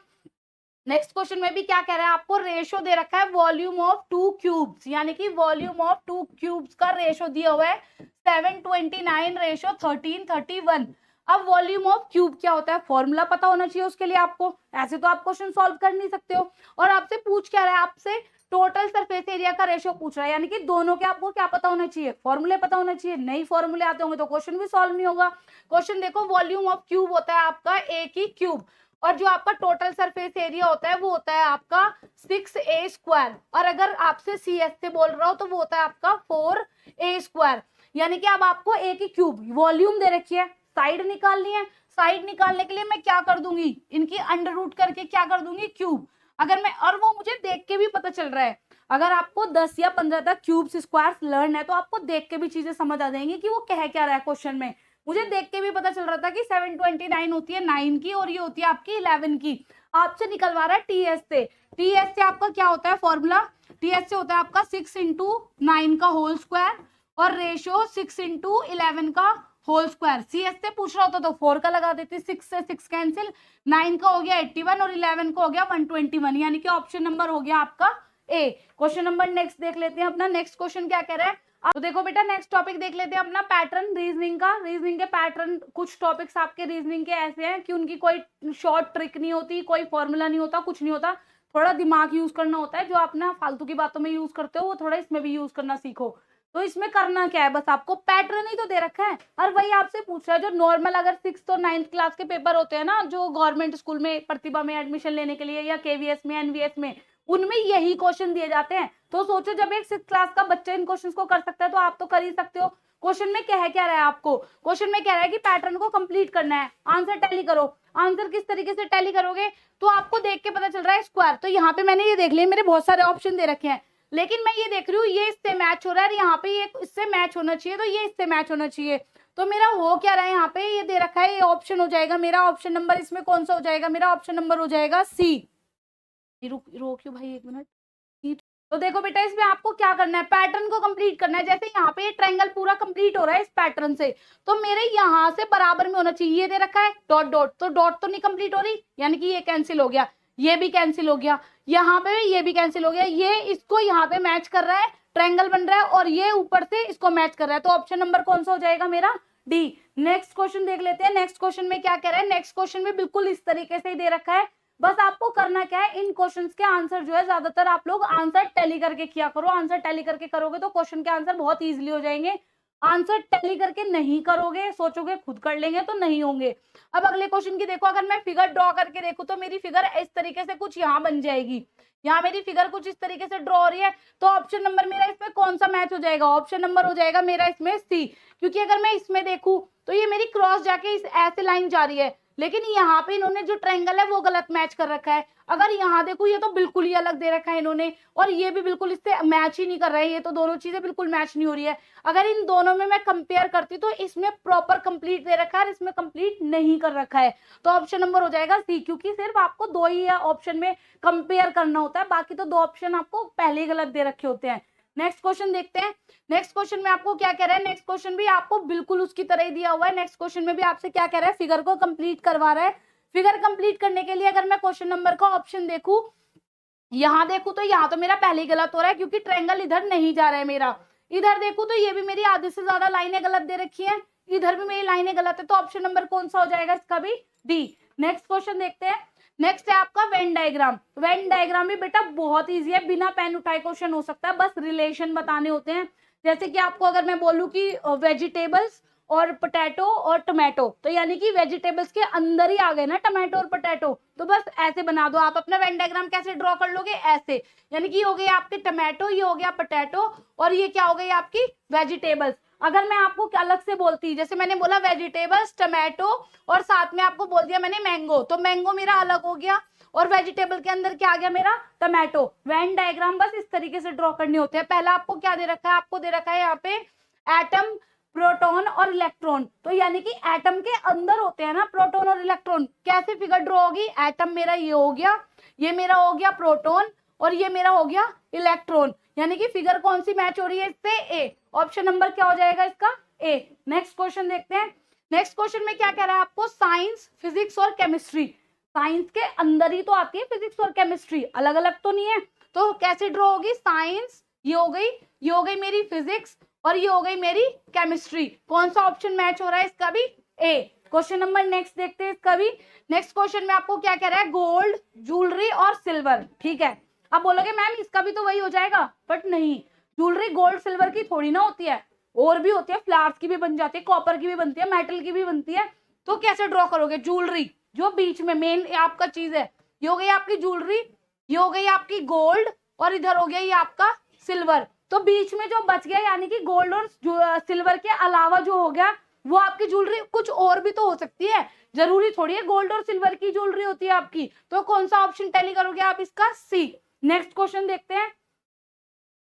नेक्स्ट क्वेश्चन में भी क्या कह रहा है, आपको रेशो दे रखा है वॉल्यूम ऑफ 2 क्यूब्स, यानी कि वॉल्यूम ऑफ 2 क्यूब्स का रेशो दिया हुआ है 729:13:31। अब वॉल्यूम ऑफ क्यूब क्या होता है, फॉर्मूला पता होना चाहिए उसके लिए आपको, ऐसे तो आप क्वेश्चन सॉल्व कर नहीं सकते हो। और आपसे पूछ क्या रहा है, आपसे टोटल सरफेस एरिया का रेशो पूछ रहा है, यानी कि दोनों के आपको क्या पता होना चाहिए, फॉर्मूले पता होना चाहिए। नहीं फॉर्मूले आते होंगे तो क्वेश्चन भी सॉल्व नहीं होगा। क्वेश्चन देखो, वॉल्यूम ऑफ क्यूब होता है आपका ए की क्यूब, और जो आपका टोटल सरफेस एरिया होता है वो होता है आपका 6a², और अगर आपसे CS से बोल रहा हो तो वो होता है आपका 4a²। यानी कि अब आपको ए की क्यूब वॉल्यूम दे रखी है, साइड निकालनी है। साइड निकालने के लिए मैं क्या कर दूंगी, इनकी अंडर रूट करके क्या कर दूंगी, क्यूब। अगर मैं, और वो मुझे देख के भी पता चल रहा है, अगर आपको 10 या 15 तक क्यूब्स स्क्वायर्स लर्न है तो आपको देख के भी चीजें समझ आ जाएंगी कि वो कह क्या रहा है क्वेश्चन में। मुझे देख के भी पता चल रहा था कि 729 होती है 9 की, और ये होती है आपकी 11 की। आपसे निकलवा रहा है टीएस से। टीएस से आपका क्या होता है फॉर्मूला, टीएस से होता है आपका 6 इंटू 9 का होल स्क्वायर, और रेशियो 6 इंटू 11 का होल स्क्वायर। सीएस से पूछ रहा होता तो 4 का लगा देती, 6 से 6 कैंसिल, 9 का हो गया 81 और 11 का हो गया 121, यानी कि ऑप्शन नंबर हो गया आपका ए। क्वेश्चन नंबर नेक्स्ट देख लेते हैं अपना। नेक्स्ट क्वेश्चन क्या कह रहा है, तो देखो बेटा नेक्स्ट टॉपिक देख लेते हैं अपना, पैटर्न रीजनिंग का। रीजनिंग के पैटर्न, कुछ टॉपिक्स आपके रीजनिंग के ऐसे हैं कि उनकी कोई शॉर्ट ट्रिक नहीं होती, कोई फॉर्मूला नहीं होता, कुछ नहीं होता, थोड़ा दिमाग यूज करना होता है। जो आप ना फालतू की बातों में यूज करते हो वो थोड़ा इसमें भी यूज करना सीखो। तो इसमें करना क्या है, बस आपको पैटर्न ही तो दे रखा है, और वही आपसे पूछ रहा है जो नॉर्मल अगर 6th और 9th क्लास के पेपर होते हैं ना, जो गवर्नमेंट स्कूल में प्रतिभा में एडमिशन लेने के लिए या केवीएस में एनवीएस में, उनमें यही क्वेश्चन दिए जाते हैं। तो सोचो जब एक 6th क्लास का बच्चा इन क्वेश्चन को कर सकता है तो आप तो कर ही सकते हो। क्वेश्चन में कह क्या रहा है आपको, क्वेश्चन में कह रहा है कि पैटर्न को कंप्लीट करना है, आंसर टैली करो। आंसर किस तरीके से टैली करोगे, तो आपको देख के पता चल रहा है स्क्वायर, तो यहाँ पे मैंने ये देख लिया, मेरे बहुत सारे ऑप्शन दे रखे हैं, लेकिन मैं ये देख रही हूँ ये इससे मैच हो रहा है, यहाँ पे ये इससे मैच होना चाहिए, तो ये इससे मैच होना चाहिए। तो मेरा हो क्या रहा है, यहाँ पे ये दे रखा है, ये ऑप्शन हो जाएगा मेरा, ऑप्शन नंबर इसमें कौन सा हो जाएगा, मेरा ऑप्शन नंबर हो जाएगा सी। रोकियो भाई 1 मिनट। तो देखो बेटा इसमें आपको क्या करना है, पैटर्न को कंप्लीट करना है। जैसे यहाँ पे ये ट्रायंगल पूरा कंप्लीट हो रहा है इस पैटर्न से, तो मेरे यहाँ से बराबर में होना चाहिए। ये दे रखा है डॉट डॉट, तो डॉट तो नहीं कंप्लीट हो रही, यानी कि ये कैंसिल हो गया, ये भी कैंसिल हो गया, यहाँ पे ये भी कैंसिल हो गया, ये इसको यहाँ पे मैच कर रहा है, ट्रायंगल बन रहा है, और ये ऊपर से इसको मैच कर रहा है। तो ऑप्शन नंबर कौन सा हो जाएगा मेरा, डी। नेक्स्ट क्वेश्चन देख लेते हैं। नेक्स्ट क्वेश्चन में क्या कह रहा है, नेक्स्ट क्वेश्चन में बिल्कुल इस तरीके से ही दे रखा है। बस आपको करना क्या है, इन क्वेश्चंस के आंसर जो है ज्यादातर आप लोग आंसर टैली करके किया करो। आंसर टैली करके करोगे तो क्वेश्चन के आंसर बहुत इजीली हो जाएंगे। आंसर टैली करके नहीं करोगे, सोचोगे खुद कर लेंगे, तो नहीं होंगे। अब अगले क्वेश्चन की देखो, अगर मैं फिगर ड्रॉ करके देखूं तो मेरी फिगर इस तरीके से कुछ यहाँ बन जाएगी, यहाँ मेरी फिगर कुछ इस तरीके से ड्रॉ हो रही है, तो ऑप्शन नंबर मेरा इसमें कौन सा मैच हो जाएगा, ऑप्शन नंबर हो जाएगा मेरा इसमें सी। क्योंकि अगर मैं इसमें देखूं तो ये मेरी क्रॉस जाके इस ऐसे लाइन जा रही है, लेकिन यहाँ पे इन्होंने जो ट्रायंगल है वो गलत मैच कर रखा है। अगर यहाँ देखो ये तो बिल्कुल ही अलग दे रखा है इन्होंने, और ये भी बिल्कुल इससे मैच ही नहीं कर रहा है, ये तो दोनों चीजें बिल्कुल मैच नहीं हो रही है। अगर इन दोनों में मैं कंपेयर करती तो इसमें प्रॉपर कंप्लीट दे रखा है और इसमें कंप्लीट नहीं कर रखा है, तो ऑप्शन नंबर हो जाएगा सी। क्योंकि सिर्फ आपको 2 ही ऑप्शन में कंपेयर करना होता है, बाकी तो 2 ऑप्शन आपको पहले ही गलत दे रखे होते हैं। नेक्स्ट क्वेश्चन देखते हैं। नेक्स्ट क्वेश्चन में आपको क्या कह रहा है, नेक्स्ट क्वेश्चन भी आपको बिल्कुल उसकी तरह ही दिया हुआ है। नेक्स्ट क्वेश्चन में भी आपसे क्या कह रहा है, फिगर को कंप्लीट करवा रहा है। फिगर कंप्लीट करने के लिए अगर मैं क्वेश्चन नंबर का ऑप्शन देखूं, यहाँ देखूं तो यहाँ तो मेरा पहले ही गलत हो रहा है, क्योंकि ट्रायंगल इधर नहीं जा रहा है मेरा। इधर देखूं तो ये भी मेरी आधे से ज्यादा लाइनें गलत दे रखी है, इधर भी मेरी लाइनें गलत है, तो ऑप्शन नंबर कौन सा हो जाएगा इसका भी? डी। नेक्स्ट क्वेश्चन देखते हैं। नेक्स्ट है आपका वेन डायग्राम। वेन डायग्राम भी बेटा बहुत इजी है, बिना पेन उठाए क्वेश्चन हो सकता है, बस रिलेशन बताने होते हैं। जैसे कि आपको अगर मैं बोलूं कि वेजिटेबल्स और पोटैटो और टोमेटो, तो यानी कि वेजिटेबल्स के अंदर ही आ गए ना टोमेटो और पोटैटो, तो बस ऐसे बना दो। आप अपना वेन डायग्राम कैसे ड्रॉ कर लोगे? ऐसे, यानी कि हो गए आपके टोमेटो, ये हो गया पोटैटो, और ये क्या हो गई आपकी वेजिटेबल्स। अगर मैं आपको अलग से बोलती, जैसे मैंने बोला वेजिटेबल्स टोमेटो और साथ में आपको बोल दिया मैंने मैंगो, तो मैंगो मेरा अलग हो गया और वेजिटेबल के अंदर क्या आ गया मेरा? टोमेटो। वेन डायग्राम बस इस तरीके से ड्रॉ करने होते हैं। पहला आपको क्या दे रखा है? आपको दे रखा है यहाँ पे एटम, प्रोटॉन और इलेक्ट्रॉन, तो यानी कि एटम के अंदर होते हैं ना प्रोटॉन और इलेक्ट्रॉन। कैसे फिगर ड्रॉ होगी? एटम मेरा ये हो गया, ये मेरा हो गया प्रोटॉन और ये मेरा हो गया इलेक्ट्रॉन, यानी कि फिगर कौन सी मैच हो रही है इससे? ए। ऑप्शन नंबर क्या हो जाएगा इसका? ए। नेक्स्ट क्वेश्चन देखते हैं। नेक्स्ट क्वेश्चन में क्या कह रहा है आपको? साइंस, फिजिक्स और केमिस्ट्री। साइंस के अंदर ही तो आती है फिजिक्स और केमिस्ट्री, अलग अलग तो नहीं है। तो कैसे ड्रॉ होगी? साइंस ये हो गई, ये हो गई मेरी फिजिक्स और ये हो गई मेरी केमिस्ट्री। कौन सा ऑप्शन मैच हो रहा है इसका भी? ए। क्वेश्चन नंबर नेक्स्ट देखते हैं इसका भी। नेक्स्ट क्वेश्चन में आपको क्या कह रहा है? गोल्ड, ज्वेलरी और सिल्वर। ठीक है, अब बोलोगे मैम इसका भी तो वही हो जाएगा, बट नहीं, ज्वेलरी गोल्ड सिल्वर की थोड़ी ना होती है, और भी होती है, फ्लावर्स की भी बन जाती है, कॉपर की भी बनती है, मेटल की भी बनती है। तो कैसे ड्रॉ करोगे? ज्वेलरी जो बीच में मेन आपका चीज है, ये हो गई आपकी ज्वेलरी, ये हो गई आपकी गोल्ड और इधर हो गया ये आपका सिल्वर। तो बीच में जो बच गया यानी कि गोल्ड और सिल्वर के अलावा जो हो गया वो आपकी ज्वेलरी कुछ और भी तो हो सकती है, जरूरी थोड़ी है गोल्ड और सिल्वर की ज्वेलरी होती है आपकी। तो कौन सा ऑप्शन टैली करोगे आप इसका? सी। नेक्स्ट क्वेश्चन देखते हैं।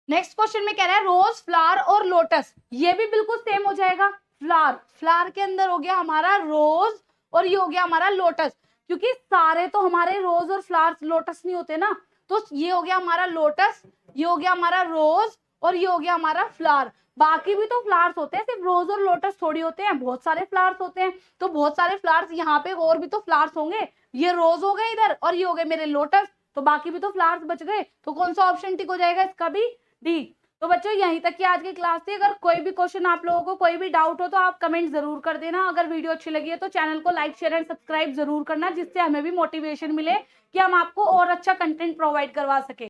नेक्स्ट क्वेश्चन में कह रहा है रोज, फ्लावर और लोटस। ये भी बिल्कुल सेम हो जाएगा। फ्लावर, फ्लावर के अंदर हो गया हमारा रोज और ये हो गया हमारा लोटस, क्योंकि सारे तो हमारे रोज और फ्लावर्स लोटस नहीं होते ना, तो ये हो गया हमारा लोटस, ये हो गया हमारा रोज और ये हो गया हमारा फ्लावर। बाकी भी तो फ्लावर्स होते हैं, सिर्फ रोज और लोटस थोड़ी होते हैं, बहुत सारे फ्लावर्स होते हैं। तो बहुत सारे फ्लावर्स यहाँ पे और भी तो फ्लावर्स होंगे, ये रोज हो गए इधर और ये हो गए मेरे लोटस, तो बाकी भी तो फ्लावर्स बच गए। तो कौन सा ऑप्शन टिक हो जाएगा इसका भी? डी। तो बच्चों यहीं तक की आज की क्लास थी। अगर कोई भी क्वेश्चन आप लोगों को कोई भी डाउट हो तो आप कमेंट जरूर कर देना। अगर वीडियो अच्छी लगी है तो चैनल को लाइक, शेयर एंड सब्सक्राइब जरूर करना, जिससे हमें भी मोटिवेशन मिले कि हम आपको और अच्छा कंटेंट प्रोवाइड करवा सके।